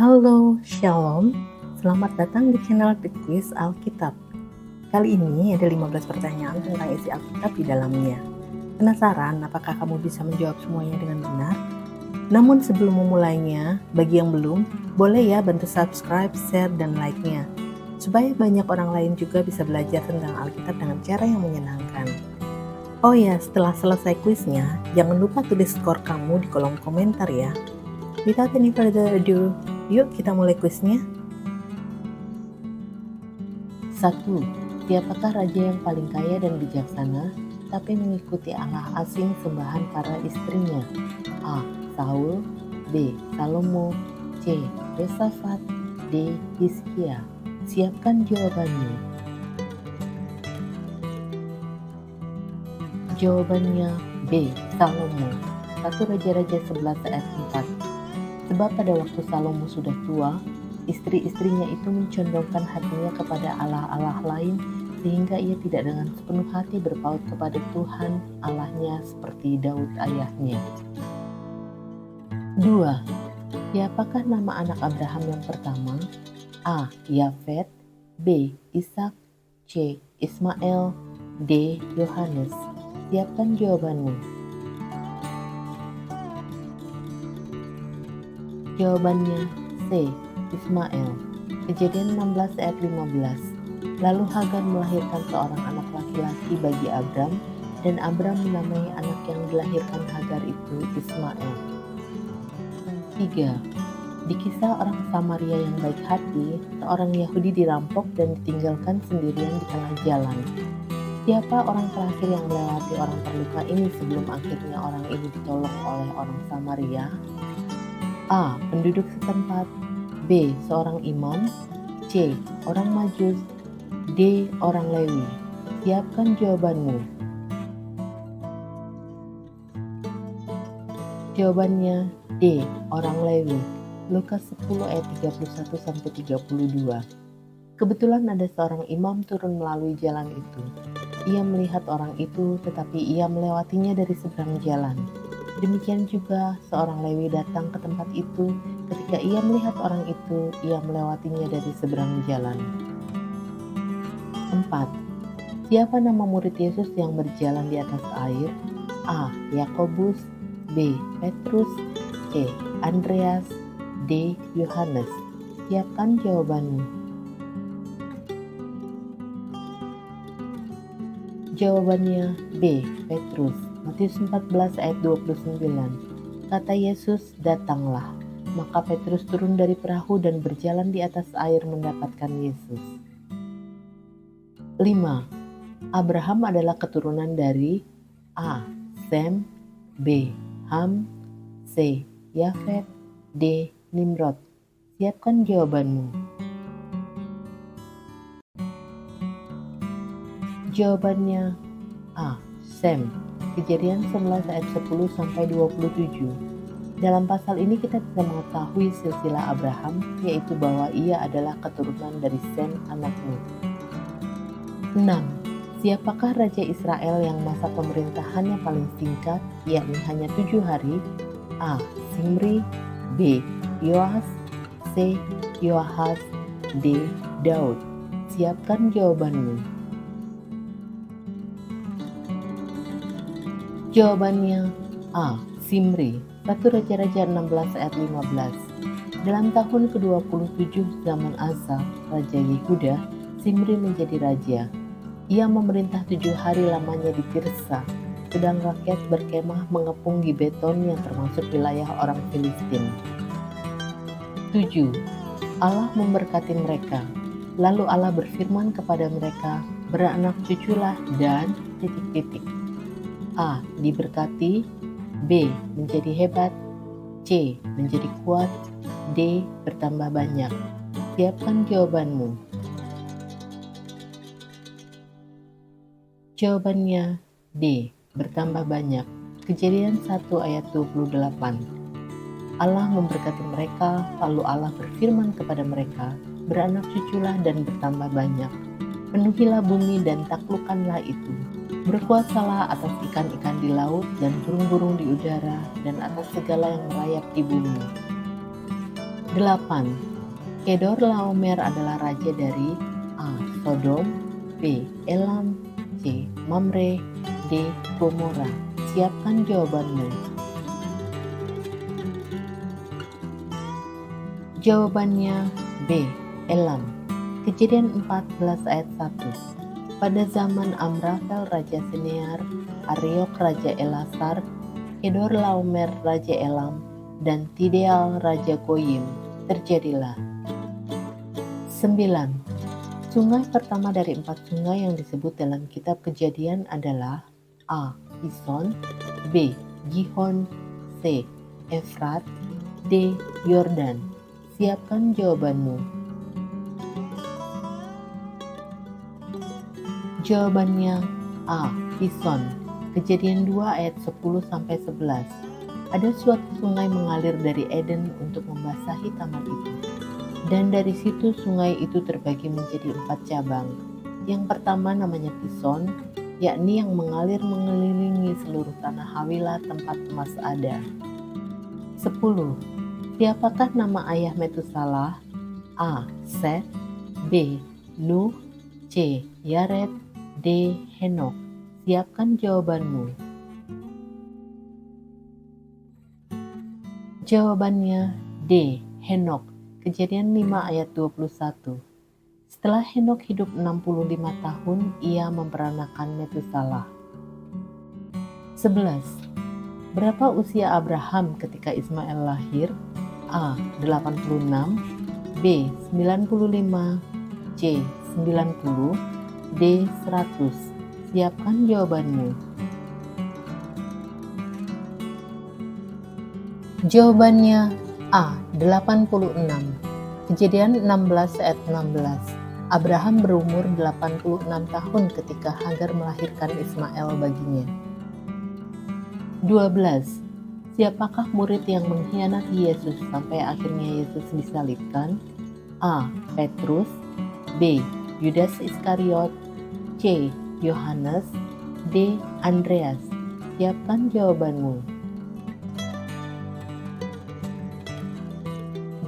Halo, Shalom. Selamat datang di channel The Quiz Alkitab. Kali ini ada 15 pertanyaan tentang isi Alkitab di dalamnya. Penasaran apakah kamu bisa menjawab semuanya dengan benar? Namun sebelum memulainya, bagi yang belum, boleh ya bantu subscribe, share, dan like-nya. Supaya banyak orang lain juga bisa belajar tentang Alkitab dengan cara yang menyenangkan. Oh ya, setelah selesai kuisnya, jangan lupa tulis skor kamu di kolom komentar ya. Without any further ado, yuk kita mulai kuisnya. 1. Siapakah raja yang paling kaya dan bijaksana, tapi mengikuti allah asing sembahan para istrinya? A. Saul, B. Salomo, C. Yosafat, D. Hizkia. Siapkan jawabannya. Jawabannya B. Salomo. 1 Raja-Raja 11 ayat 4. Sebab pada waktu Salomo sudah tua, istri-istrinya itu mencondongkan hatinya kepada allah-allah lain, sehingga ia tidak dengan sepenuh hati berpaut kepada Tuhan Allahnya seperti Daud ayahnya. 2. Siapakah nama anak Abraham yang pertama? A. Yafet, B. Ishak, C. Ismail, D. Yohanes. Siapkan jawabanmu. Jawabannya C. Ismail. Kejadian 16 ayat 15. Lalu Hagar melahirkan seorang anak laki-laki bagi Abram, dan Abram menamai anak yang dilahirkan Hagar itu Ismail. 3. Di kisah orang Samaria yang baik hati, seorang Yahudi dirampok dan ditinggalkan sendirian di tengah jalan. Siapa orang terakhir yang melewati orang terluka ini sebelum akhirnya orang ini ditolong oleh orang Samaria? A. Penduduk setempat, B. Seorang imam, C. Orang Majus, D. Orang Lewi. Siapkan jawabanmu. Jawabannya D. Orang Lewi. Lukas 10 ayat 31-32. Kebetulan ada seorang imam turun melalui jalan itu. Ia melihat orang itu, tetapi ia melewatinya dari seberang jalan. Demikian juga seorang Lewi datang ke tempat itu. Ketika ia melihat orang itu, ia melewatinya dari seberang jalan. 4. Siapa nama murid Yesus yang berjalan di atas air? A. Yakobus, B. Petrus, C. Andreas, D. Yohanes. Siapkan jawabanmu. Jawabannya B. Petrus. Matius 14 ayat 29. Kata Yesus, datanglah. Maka Petrus turun dari perahu dan berjalan di atas air mendapatkan Yesus. 5. Abraham adalah keturunan dari A. Sem, B. Ham, C. Yafet, D. Nimrod. Siapkan jawabanmu. Jawabannya A. Sem. Kejadian 11 ayat 10-27. Dalam pasal ini kita bisa mengetahui silsilah Abraham, yaitu bahwa ia adalah keturunan dari Sem anak Nuh. 6. Siapakah Raja Israel yang masa pemerintahannya paling singkat, yakni hanya 7 hari? A. Zimri, B. Yoas, C. Yoahaz, D. Daud. Siapkan jawabanmu. Jawabannya A. Zimri. 1 Raja-Raja 16 ayat 15. Dalam tahun ke-27 zaman Asa, Raja Yehuda, Zimri menjadi raja. Ia memerintah 7 hari lamanya di Tirsa, sedang rakyat berkemah mengepung Gibeton yang termasuk wilayah orang Filistin. 7. Allah memberkati mereka. Lalu Allah berfirman kepada mereka, beranak cuculah dan ... A. Diberkati, B. Menjadi hebat, C. Menjadi kuat, D. Bertambah banyak. Siapkan jawabanmu. Jawabannya D. Bertambah banyak. Kejadian 1 ayat 28. Allah memberkati mereka, lalu Allah berfirman kepada mereka, beranak cuculah dan bertambah banyak. Penuhilah bumi dan taklukkanlah itu. Berkuasalah atas ikan-ikan di laut dan burung-burung di udara dan atas segala yang merayap di bumi. 8. Kedorlaomer adalah raja dari A. Sodom, B. Elam, C. Mamre, D. Gomora. Siapkan jawabanmu. Jawabannya B. Elam. Kejadian 14 ayat 1. Pada zaman Amrafel Raja Sinear, Ariok Raja Elasar, Kedorlaomer Raja Elam, dan Tideal Raja Goyim, terjadilah. 9. Sungai pertama dari 4 sungai yang disebut dalam kitab Kejadian adalah A. Pison, B. Gihon, C. Efrat, D. Yordan. Siapkan jawabanmu. Jawabannya A. Pison. Kejadian 2 ayat 10-11. Ada suatu sungai mengalir dari Eden untuk membasahi taman itu. Dan dari situ sungai itu terbagi menjadi 4 cabang. Yang pertama namanya Pison, yakni yang mengalir mengelilingi seluruh tanah Hawilah tempat emas ada. 10. Siapakah nama ayah Metusalah? A. Set, B. Nuh, C. Yared, D. Henok. Siapkan jawabanmu. Jawabannya D. Henok. Kejadian 5 ayat 21. Setelah Henok hidup 65 tahun, ia memperanakan Metusalah. 11. Berapa usia Abraham ketika Ismail lahir? A. 86, B. 95, C. 90, D. 100. Siapkan jawabanmu. Jawabannya A. 86. Kejadian 16 ayat 16. Abraham berumur 86 tahun ketika Hagar melahirkan Ismail baginya. 12. Siapakah murid yang mengkhianati Yesus sampai akhirnya Yesus disalibkan? A. Petrus, B. Yudas Iskariot, C. Yohanes, D. Andreas. Siapkan jawabanmu.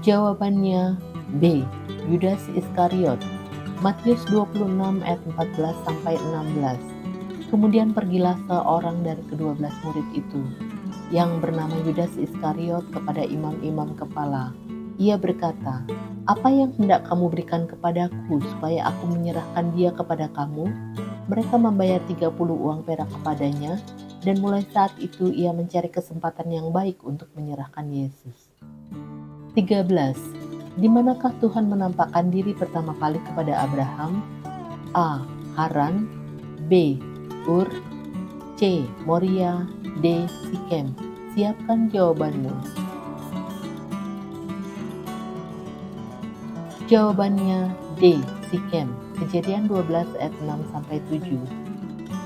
Jawabannya B. Yudas Iskariot. Matius 26 ayat 14-16. Kemudian pergilah seorang dari ke-12 murid itu, yang bernama Yudas Iskariot, kepada imam-imam kepala. Ia berkata, "Apa yang hendak kamu berikan kepadaku supaya aku menyerahkan dia kepada kamu?" Mereka membayar 30 uang perak kepadanya, dan mulai saat itu ia mencari kesempatan yang baik untuk menyerahkan Yesus. 13. Di manakah Tuhan menampakkan diri pertama kali kepada Abraham? A. Haran, B. Ur, C. Moria, D. Sikem. Siapkan jawabanmu. Jawabannya D. Sikem. Kejadian 12 ayat 6-7.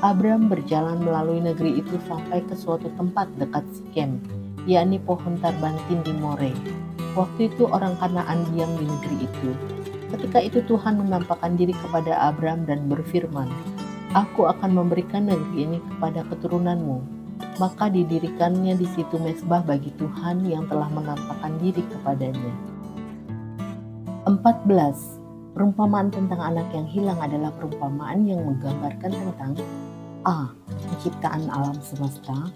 Abram berjalan melalui negeri itu sampai ke suatu tempat dekat Sikem, yakni pohon tarbantin di More. Waktu itu orang Kanaan diam di negeri itu. Ketika itu Tuhan menampakkan diri kepada Abram dan berfirman, "Aku akan memberikan negeri ini kepada keturunanmu." Maka didirikannya di situ mezbah bagi Tuhan yang telah menampakkan diri kepadanya. 14. Perumpamaan tentang anak yang hilang adalah perumpamaan yang menggambarkan tentang A. Penciptaan alam semesta,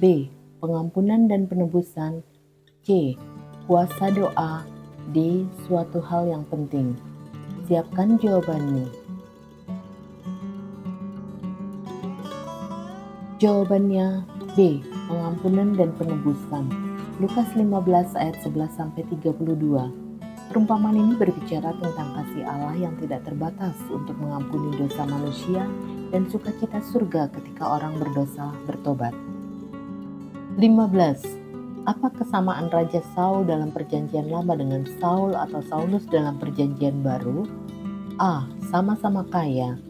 B. Pengampunan dan penebusan, C. Kuasa doa, D. Suatu hal yang penting. Siapkan jawabanmu. Jawabannya B. Pengampunan dan penebusan. Lukas 15 ayat 11-32. Perumpamaan ini berbicara tentang kasih Allah yang tidak terbatas untuk mengampuni dosa manusia dan sukacita surga ketika orang berdosa bertobat. 15. Apa kesamaan Raja Saul dalam perjanjian lama dengan Saul atau Saulus dalam perjanjian baru? A. Sama-sama kaya,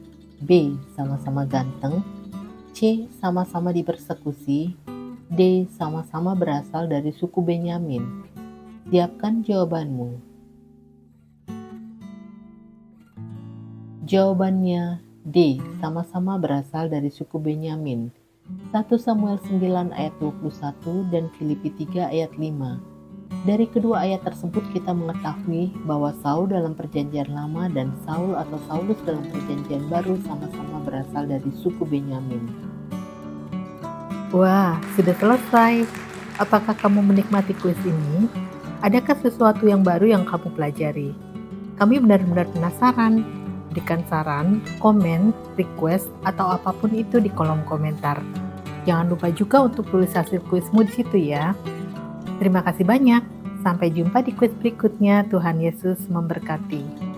B. Sama-sama ganteng, C. Sama-sama dipersekusi, D. Sama-sama berasal dari suku Benyamin. Siapkan jawabanmu. Jawabannya D. Sama-sama berasal dari suku Benyamin. 1 Samuel 9 ayat 21 dan Filipi 3 ayat 5. Dari kedua ayat tersebut kita mengetahui bahwa Saul dalam Perjanjian Lama dan Saul atau Saulus dalam Perjanjian Baru sama-sama berasal dari suku Benyamin. Wah, sudah selesai. Apakah kamu menikmati kuis ini? Adakah sesuatu yang baru yang kamu pelajari? Kami benar-benar penasaran. Berikan saran, komen, request, atau apapun itu di kolom komentar. Jangan lupa juga untuk tulis hasil kuismu di situ ya. Terima kasih banyak. Sampai jumpa di kuis berikutnya. Tuhan Yesus memberkati.